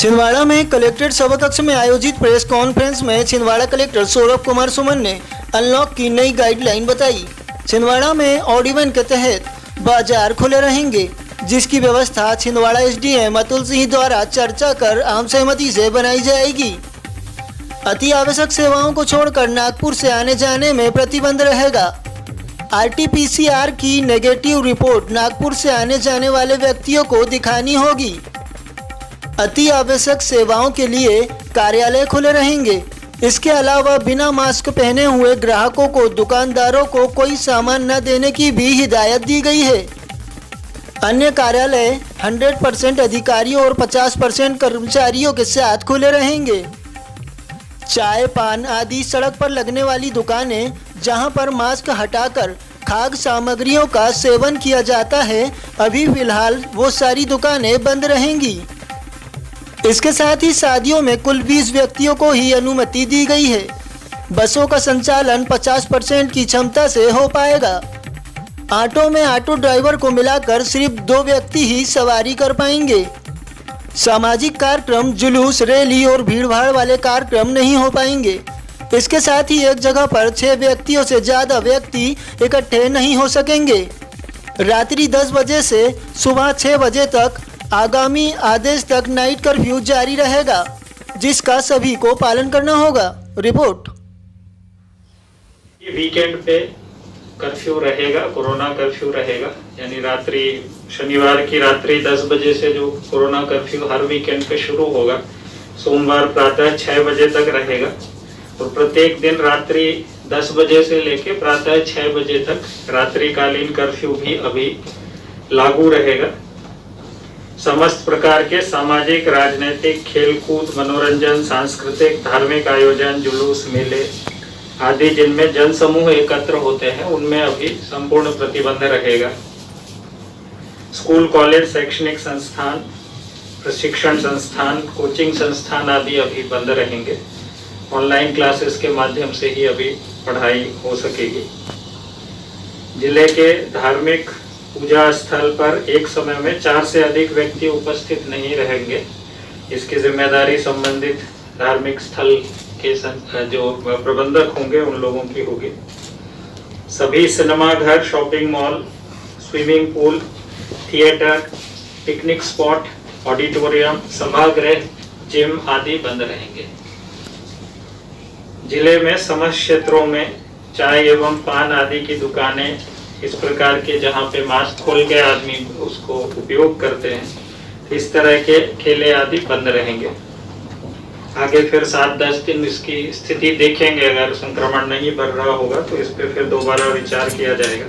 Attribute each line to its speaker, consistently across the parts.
Speaker 1: छिंदवाड़ा में कलेक्ट्रेट सभाकक्ष में आयोजित प्रेस कॉन्फ्रेंस में छिंदवाड़ा कलेक्टर सौरभ कुमार सुमन ने अनलॉक की नई गाइडलाइन बताई। छिंदवाड़ा में ऑड इवन के तहत बाजार खुले रहेंगे, जिसकी व्यवस्था छिंदवाड़ा एसडीएम अतुल सिंह द्वारा चर्चा कर आम सहमति से बनाई जाएगी। अति आवश्यक सेवाओं को छोड़कर नागपुर से आने जाने में प्रतिबंध रहेगा। RT-PCR की नेगेटिव रिपोर्ट नागपुर से आने जाने वाले व्यक्तियों को दिखानी होगी। अति आवश्यक सेवाओं के लिए कार्यालय खुले रहेंगे। इसके अलावा बिना मास्क पहने हुए ग्राहकों को दुकानदारों को कोई सामान न देने की भी हिदायत दी गई है। अन्य कार्यालय 100% अधिकारियों और 50% कर्मचारियों के साथ खुले रहेंगे। चाय पान आदि सड़क पर लगने वाली दुकानें, जहां पर मास्क हटाकर खाद्य सामग्रियों का सेवन किया जाता है, अभी फिलहाल वो सारी दुकानें बंद रहेंगी। इसके साथ ही शादियों में कुल 20 व्यक्तियों को ही अनुमति दी गई है। बसों का संचालन 50% की क्षमता से हो पाएगा। ऑटो में ऑटो ड्राइवर को मिलाकर सिर्फ 2 व्यक्ति ही सवारी कर पाएंगे। सामाजिक कार्यक्रम, जुलूस, रैली और भीड़भाड़ वाले कार्यक्रम नहीं हो पाएंगे। इसके साथ ही एक जगह पर 6 व्यक्तियों से ज़्यादा व्यक्ति इकट्ठे नहीं हो सकेंगे। रात्रि 10 बजे से सुबह 6 बजे तक आगामी आदेश तक नाइट कर्फ्यू जारी रहेगा, जिसका सभी को पालन करना होगा। रिपोर्ट।
Speaker 2: ये वीकेंड पे कर्फ्यू रहेगा, कोरोना कर्फ्यू रहेगा, यानी रात्रि शनिवार की रात्रि 10 बजे से जो कोरोना कर्फ्यू हर वीकेंड पे शुरू होगा, सोमवार प्रातः 6 बजे तक रहेगा और प्रत्येक दिन रात्रि 10 बजे से लेके प्रातः 6 बजे तक रात्रिकालीन कर्फ्यू भी अभी लागू रहेगा। समस्त प्रकार के सामाजिक, राजनीतिक, खेलकूद, मनोरंजन, सांस्कृतिक, धार्मिक आयोजन, जुलूस, मेले आदि जिनमें जन समूह एकत्र होते हैं, उनमें अभी संपूर्ण प्रतिबंध रहेगा। स्कूल, कॉलेज, शैक्षणिक संस्थान, प्रशिक्षण संस्थान, कोचिंग संस्थान आदि अभी बंद रहेंगे। ऑनलाइन क्लासेस के माध्यम से ही अभी पढ़ाई हो सकेगी। जिले के धार्मिक पूजा स्थल पर एक समय में 4 से अधिक व्यक्ति उपस्थित नहीं रहेंगे। इसकी जिम्मेदारी संबंधित धार्मिक स्थल के जो प्रबंधक होंगे उन लोगों की होगी। सभी सिनेमा घर, shopping mall, swimming pool, theatre, picnic spot, auditorium, सभागृह, जिम आदि बंद रहेंगे। जिले में समस्त क्षेत्रों में चाय एवं पान आदि की दुकानें, इस प्रकार के जहाँ पे मास्क खोल के आदमी उसको उपयोग करते हैं, इस तरह के ठेले आदि बंद रहेंगे। आगे फिर 7-10 दिन इसकी स्थिति देखेंगे। अगर संक्रमण नहीं बढ़ रहा होगा तो इस पे फिर दोबारा विचार किया जाएगा।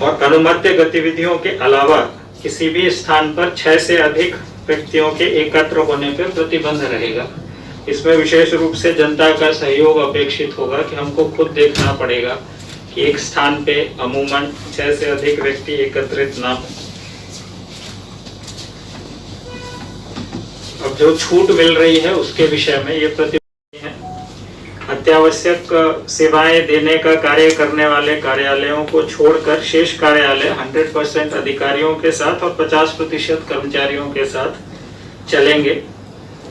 Speaker 2: और अनुमत्य गतिविधियों के अलावा किसी भी स्थान पर 6 से अधिक व्यक्तियों के एकत्र होने पर प्रतिबंध रहेगा। इसमें विशेष रूप से जनता का सहयोग अपेक्षित होगा कि हमको खुद देखना पड़ेगा कि एक स्थान पे अमूमन 6 से अधिक व्यक्ति एकत्रित ना हो। अब जो छूट मिल रही है उसके विषय में ये प्रतिबंध है। अत्यावश्यक सेवाएं देने का कार्य करने वाले कार्यालयों को छोड़कर शेष कार्यालय 100% अधिकारियों के साथ और 50% कर्मचारियों के साथ चलेंगे।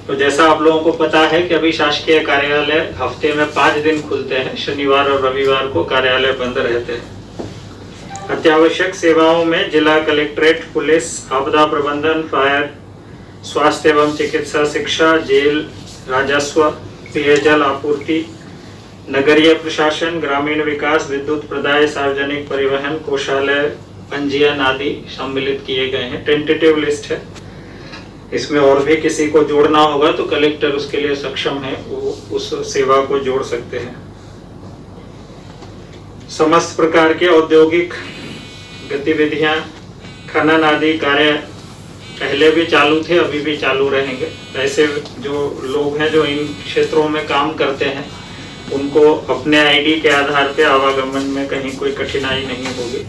Speaker 2: तो जैसा आप लोगों को पता है कि अभी शासकीय कार्यालय हफ्ते में 5 दिन खुलते हैं, शनिवार और रविवार को कार्यालय बंद रहते हैं। अत्यावश्यक सेवाओं में जिला कलेक्ट्रेट, पुलिस, आपदा प्रबंधन, फायर, स्वास्थ्य एवं चिकित्सा, शिक्षा, जेल, राजस्व, पेयजल आपूर्ति, नगरीय प्रशासन, ग्रामीण विकास, विद्युत प्रदाय, सार्वजनिक परिवहन, कोषालय, पंजीयन आदि सम्मिलित किए गए हैं। टेंटेटिव लिस्ट है, इसमें और भी किसी को जोड़ना होगा तो कलेक्टर उसके लिए सक्षम है, वो उस सेवा को जोड़ सकते हैं। समस्त प्रकार के औद्योगिक गतिविधियां, खनन आदि कार्य पहले भी चालू थे, अभी भी चालू रहेंगे। ऐसे जो लोग हैं जो इन क्षेत्रों में काम करते हैं, उनको अपने आईडी के आधार पे आवागमन में कहीं कोई कठिनाई नहीं होगी।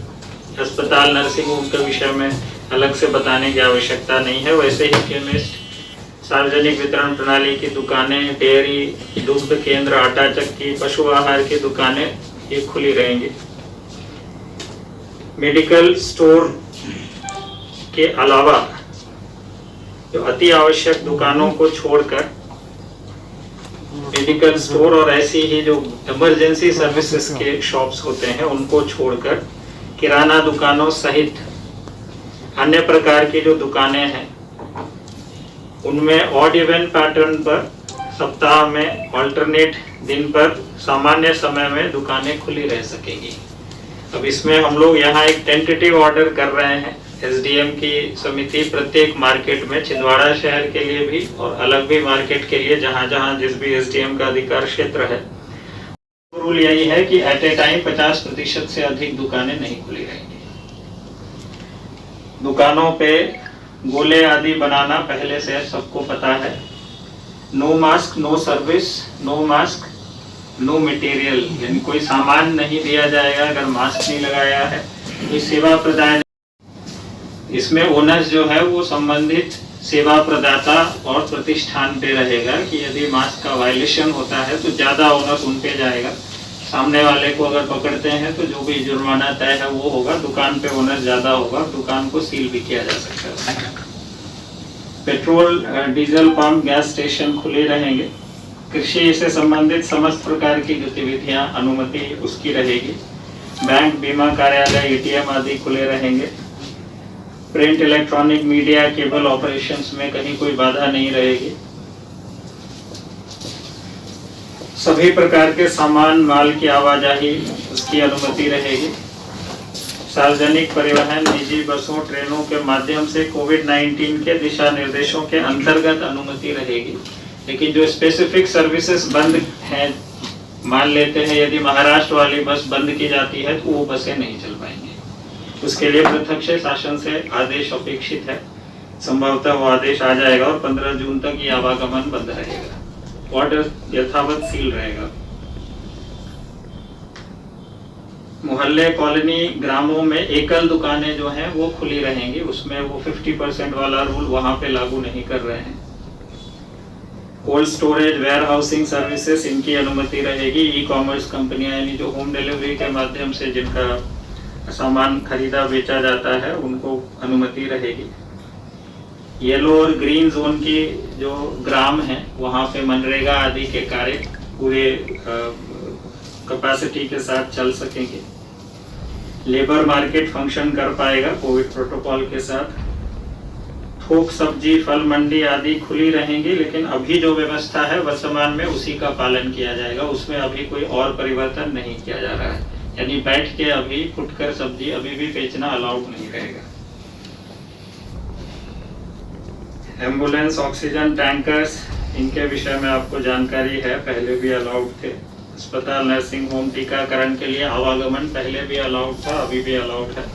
Speaker 2: अस्पताल, नर्सिंग होम के विषय में अलग से बताने की आवश्यकता नहीं है। वैसे ही केमिस्ट, सार्वजनिक वितरण प्रणाली की दुकानें, डेयरी, दुग्ध केंद्र, आटा चक्की, पशु आहार की दुकानें ये खुली रहेंगी। मेडिकल स्टोर के अलावा जो अति आवश्यक दुकानों को छोड़कर मेडिकल स्टोर और ऐसी ही जो इमरजेंसी सर्विसेज के शॉप्स होते हैं उनको छोड़कर किराना दुकानों सहित अन्य प्रकार की जो दुकानें हैं उनमें ऑड इवन पैटर्न पर सप्ताह में अल्टरनेट दिन पर सामान्य समय में दुकानें खुली रह सकेंगी। अब इसमें हम लोग यहाँ एक टेंटेटिव ऑर्डर कर रहे हैं। एसडीएम की समिति प्रत्येक मार्केट में छिंदवाड़ा शहर के लिए भी और अलग भी मार्केट के लिए जहाँ जहाँ जिस भी एसडीएम का अधिकार क्षेत्र है, रूल यही है कि एट ए टाइम 50% से अधिक दुकानें नहीं खुली रहेंगी। दुकानों पे गोले आदि बनाना पहले से सबको पता है। No mask no service, no mask no material, यानी कोई सामान नहीं दिया जाएगा अगर मास्क नहीं लगाया है। कोई सेवा प्रदान, इसमें ओनर्स जो है वो संबंधित सेवा प्रदाता और प्रतिष्ठान पे रहेगा कि यदि मास्क का वायलेशन होता है तो ज्यादा ओनर्स उन पे जाएगा। सामने वाले को अगर पकड़ते हैं तो जो भी जुर्माना तय है वो होगा। दुकान पे ओनर ज्यादा होगा, दुकान को सील भी किया जा सकता है। Petrol diesel pump gas station खुले रहेंगे। कृषि से संबंधित समस्त प्रकार की गतिविधियां अनुमति उसकी रहेगी। बैंक, बीमा कार्यालय, एटीएम आदि खुले रहेंगे। Print, electronic media, cable operations में कहीं कोई बाधा नहीं रहेगी। सभी प्रकार के सामान माल की आवाजाही उसकी अनुमति रहेगी। सार्वजनिक परिवहन, निजी बसों, ट्रेनों के माध्यम से कोविड-19 के दिशा निर्देशों के अंतर्गत अनुमति रहेगी। लेकिन जो स्पेसिफिक सर्विसेज बंद हैं, मान लेते हैं यदि महाराष्ट्र वाली बस बंद की जाती है तो वो बसें नहीं चल पाएंगी। उसके लिए पृथक से शासन से आदेश अपेक्षित है। संभवतः वो आदेश आ जाएगा और 15 जून तक ये आवागमन बंद रहेगा। ऑर्डर यथावत सील रहेगा। मोहल्ले, कॉलोनी, ग्रामों में एकल दुकानें जो हैं वो खुली रहेंगी। उसमें वो 50% वाला रूल वहां पे लागू नहीं कर रहे हैं। Cold storage, warehousing services, इनकी अनुमति रहेगी। ई कॉमर्स कंपनियां यानी जो होम डिलीवरी के माध्यम से जिनका सामान खरीदा बेचा जाता है उनको अनुमति रहेगी। येलो और ग्रीन जोन की जो ग्राम है वहां पे मनरेगा आदि के कार्य पूरे कैपेसिटी के साथ चल सकेंगे। लेबर मार्केट फंक्शन कर पाएगा कोविड प्रोटोकॉल के साथ। थोक सब्जी, फल मंडी आदि खुली रहेंगी, लेकिन अभी जो व्यवस्था है वर्तमान में उसी का पालन किया जाएगा। उसमें अभी कोई और परिवर्तन नहीं किया जा रहा है। यानी बैठ के अभी फुटकर सब्जी अभी भी बेचना अलाउड नहीं रहेगा। एम्बुलेंस, ऑक्सीजन टैंकर्स, इनके विषय में आपको जानकारी है, पहले भी अलाउड थे। अस्पताल, नर्सिंग होम, टीकाकरण के लिए आवागमन पहले भी अलाउड था, अभी भी अलाउड है।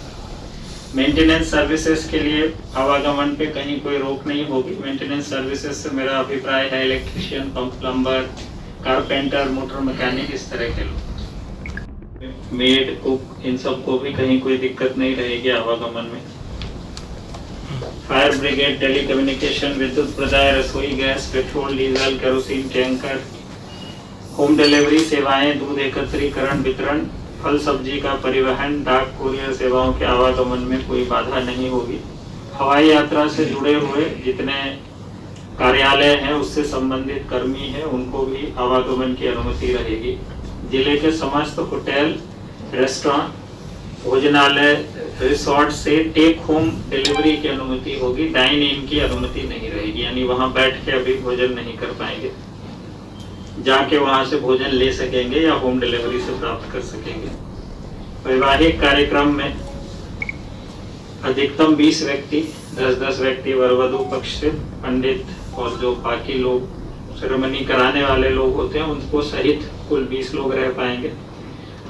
Speaker 2: मेंटेनेंस सर्विसेज के लिए आवागमन पे कहीं कोई रोक नहीं होगी। मेंटेनेंस सर्विसेज से मेरा अभिप्राय है electrician, pump plumber, carpenter, motor mechanic, इस तरह के लोग, मेड, कुक, इन सबको भी कहीं कोई दिक्कत नहीं रहेगी आवागमन में। फायर ब्रिगेड, टेलीकम्युनिकेशन, विद्युत प्रदाय, रसोई gas, petrol, diesel, kerosene tanker, home delivery सेवाएं, दूध एकत्रीकरण, वितरण, फल सब्जी का परिवहन, डाक कुरियर सेवाओं के आवागमन में कोई बाधा नहीं होगी। हवाई यात्रा से जुड़े हुए जितने कार्यालय हैं उससे संबंधित कर्मी हैं उनको भी आवागमन की अनुमति रहेगी। जिले के समस्त होटल, रेस्टोरेंट, भोजनालय, रिसोर्ट से टेक होम डिलीवरी की अनुमति होगी। डाइन इन की अनुमति नहीं रहेगी, यानी वहां बैठ के अभी भोजन नहीं कर पाएंगे, जाके वहां से भोजन ले सकेंगे या होम डिलीवरी से प्राप्त कर सकेंगे। वैवाहिक कार्यक्रम में अधिकतम 20 व्यक्ति, 10-10 व्यक्ति वर वधू पक्ष से, पंडित और जो बाकी लोग सेरेमनी कराने वाले लोग होते हैं उनको सहित कुल 20 लोग रह पाएंगे।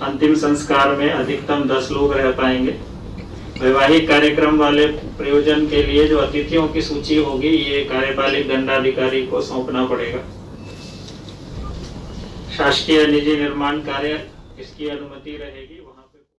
Speaker 2: अंतिम संस्कार में अधिकतम 10 लोग रह पाएंगे। वैवाहिक कार्यक्रम वाले प्रयोजन के लिए जो अतिथियों की सूची होगी ये कार्यपालिक दंडाधिकारी को सौंपना पड़ेगा। शासकीय निजी निर्माण कार्य, इसकी अनुमति रहेगी।